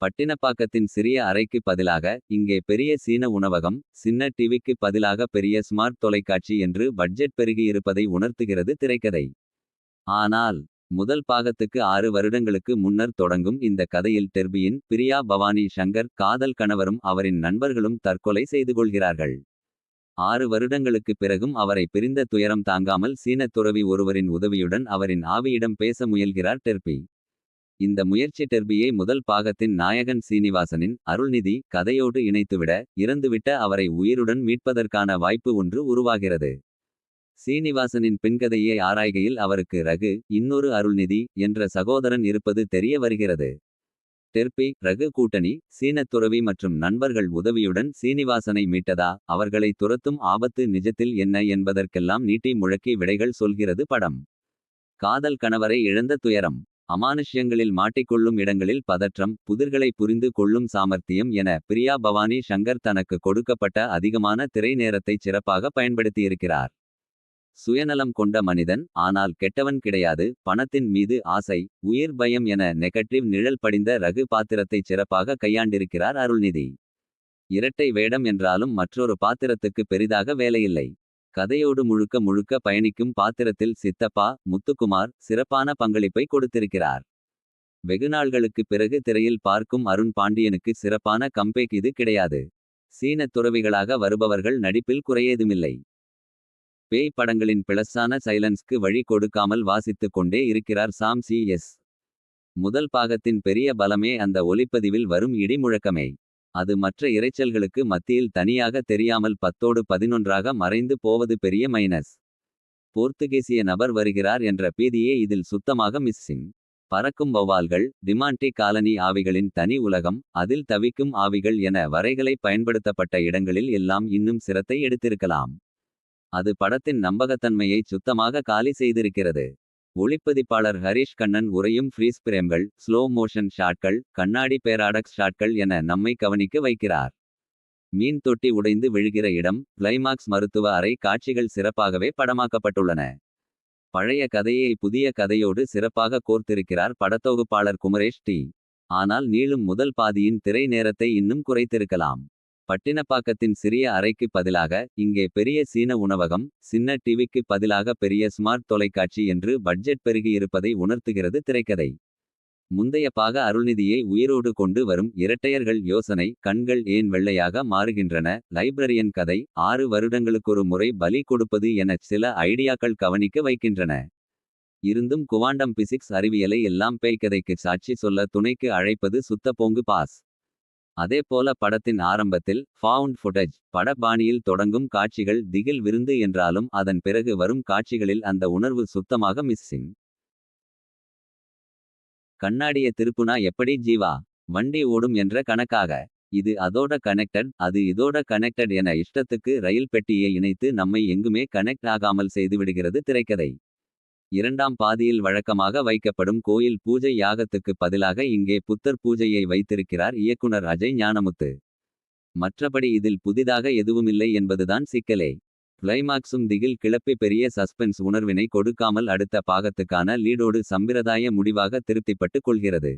பட்டினப்பாக்கத்தின் சிறிய அறைக்கு பதிலாக இங்கே பெரிய சீன உணவகம், சின்ன டிவிக்கு பதிலாக பெரிய ஸ்மார்ட் தொலைக்காட்சி என்று பட்ஜெட் பெருகியிருப்பதை உணர்த்துகிறது திரைக்கதை. ஆனால் முதல் பாகத்துக்கு 6 வருடங்களுக்கு முன்னர் தொடங்கும் இந்த கதையில் டெர்பியின் பிரியா பவானி சங்கர் காதல் கணவரும் அவரின் நண்பர்களும் தற்கொலை செய்து கொள்கிறார்கள். 6 வருடங்களுக்குப் பிறகும் அவரை பிரிந்த துயரம் தாங்காமல் சீனத் துறவி ஒருவரின் உதவியுடன் அவரின் ஆவியிடம் பேச முயல்கிறார் டெர்பி. இந்த முயற்சி டெர்பியை முதல் பாகத்தின் நாயகன் சீனிவாசனின் அருள்நிதி கதையோடு இணைத்துவிட, இறந்துவிட்ட அவரை உயிருடன் மீட்பதற்கான வாய்ப்பு ஒன்று உருவாகிறது. சீனிவாசனின் பின்கதையை ஆராய்கையில் அவருக்கு ரகு, இன்னொரு அருள்நிதி என்ற சகோதரன் இருப்பது தெரிய வருகிறது. டெர்பி ரகு கூட்டணி சீனத் துறவி மற்றும் நண்பர்கள் உதவியுடன் சீனிவாசனை மீட்டதா, அவர்களை துரத்தும் ஆபத்து நிஜத்தில் என்ன என்பதற்கெல்லாம் நீட்டி முழக்கி விடைகள் சொல்கிறது படம். காதல் கணவரை இழந்த துயரம், அமானுஷ்யங்களில் மாட்டிக்கொள்ளும் இடங்களில் பதற்றம், புதிர்களை புரிந்து கொள்ளும் சாமர்த்தியம் என பிரியா பவானி சங்கர் தனக்கு கொடுக்கப்பட்ட அதிகமான திரை நேரத்தை சிறப்பாக பயன்படுத்தியிருக்கிறார். சுயநலம் கொண்ட மனிதன், ஆனால் கெட்டவன் கிடையாது, பணத்தின் மீது ஆசை, உயிர் பயம் என நெகட்டிவ் நிழல் படிந்த ரகு பாத்திரத்தை சிறப்பாக கையாண்டிருக்கிறார் அருள்நிதி. இரட்டை வேடம் என்றாலும் மற்றொரு பாத்திரத்துக்கு பெரிதாக வேலையில்லை. கதையோடு முழுக்க முழுக்க பயணிக்கும் பாத்திரத்தில் சித்தப்பா முத்துக்குமார் சிறப்பான பங்களிப்பை கொடுத்திருக்கிறார். வெகுநாள்களுக்குப் பிறகு திரையில் பார்க்கும் அருண் பாண்டியனுக்கு சிறப்பான கம்பேக் இது கிடையாது. சீனத் துறவிகளாக வருபவர்கள் நடிப்பில் குறையேதுமில்லை. பேய் படங்களின் பிளஸான சைலன்ஸ்க்கு வழி கொடுக்காமல் வாசித்துக் கொண்டே இருக்கிறார் சாம் சி எஸ். முதல் பாகத்தின் பெரிய பலமே அந்த ஒலிப்பதிவில் வரும் இடி முழக்கமே. அது மற்ற இரைச்சல்களுக்கு மத்தியில் தனியாக தெரியாமல் 10ஓடு 11ஆக மறைந்து போவது பெரிய மைனஸ். போர்த்துகீசிய நபர் வருகிறார் என்ற பீதியே இதில் சுத்தமாக மிஸ்ஸிங். பறக்கும் வௌவால்கள், டிமாண்டி காலனி ஆவிகளின் தனி உலகம், அதில் தவிக்கும் ஆவிகள் என வரைகளை பயன்படுத்தப்பட்ட இடங்களில் எல்லாம் இன்னும் சிரத்தை எடுத்திருக்கலாம். அது படத்தின் நம்பகத்தன்மையை சுத்தமாக காலி செய்திருக்கிறது. ஒளிப்பதிப்பாளர் ஹரிஷ் கண்ணன் உரையும் ஃப்ரீஸ் பிரேம்கள், ஸ்லோ மோஷன் ஷாட்கள், கண்ணாடி பேராடக்ஸ் ஷாட்கள் என நம்மை கவனிக்க வைக்கிறார். மீன் தொட்டி உடைந்து விழுகிற இடம், கிளைமாக்ஸ் மருத்துவ அறை காட்சிகள் சிறப்பாகவே படமாக்கப்பட்டுள்ளன. பழைய கதையை புதிய கதையோடு சிறப்பாக கோர்த்திருக்கிறார் படத்தொகுப்பாளர் குமரேஷ் டி. ஆனால் நீளும் முதல் பாதியின் திரை நேரத்தை இன்னும் குறைத்திருக்கலாம். பட்டினப்பாக்கத்தின் சிறிய அறைக்கு பதிலாக இங்கே பெரிய சீன உணவகம், சின்ன டிவிக்கு பதிலாக பெரிய ஸ்மார்ட் தொலைக்காட்சி என்று பட்ஜெட் பெருகியிருப்பதை உணர்த்துகிறது திரைக்கதை. முந்தைய பாக அருள்நிதியை உயிரோடு கொண்டு வரும் இரட்டையர்கள் யோசனை, கண்கள் ஏன் வெள்ளையாக மாறுகின்றன, லைப்ரரியன் கதை, 6 வருடங்களுக்கொரு முறை பலி கொடுப்பது என சில ஐடியாக்கள் கவனிக்க வைக்கின்றன. இருந்தும் குவாண்டம் பிசிக்ஸ் அறிவியலை எல்லாம் பேய்க்கதைக்கு சாட்சி சொல்ல துணைக்கு அழைப்பது சுத்த போங்கு பாஸ். அதேபோல படத்தின் ஆரம்பத்தில் ஃபவுண்ட் ஃபுட்டேஜ் பட பாணியில் தொடங்கும் காட்சிகள் திகில் விருந்து என்றாலும் அதன் பிறகு வரும் காட்சிகளில் அந்த உணர்வு சுத்தமாக மிஸ்ஸிங். கண்ணாடிய திருப்புனா எப்படி ஜீவா, வண்டி ஓடும் என்ற கணக்காக. இது அதோட கனெக்டட், அது இதோட கனெக்டட் என இஷ்டத்துக்கு ரயில் பெட்டியை இணைத்து நம்மை எங்குமே கனெக்ட் ஆகாமல் செய்துவிடுகிறது திரைக்கதை. இரண்டாம் பாதியில் வழக்கமாக வைக்கப்படும் கோயில் பூஜை யாகத்துக்கு பதிலாக இங்கே புத்தர் பூஜையை வைத்திருக்கிறார் இயக்குனர் அஜய் ஞானமுத்து. மற்றபடி இதில் புதிதாக எதுவுமில்லை என்பதுதான் சிக்கலே. கிளைமாக்ஸும் திகில் கிளப்பி பெரிய சஸ்பென்ஸ் உணர்வினை கொடுக்காமல் அடுத்த பாகத்துக்கான லீடோடு சம்பிரதாய முடிவாக திருப்திப்பட்டு கொள்கிறது.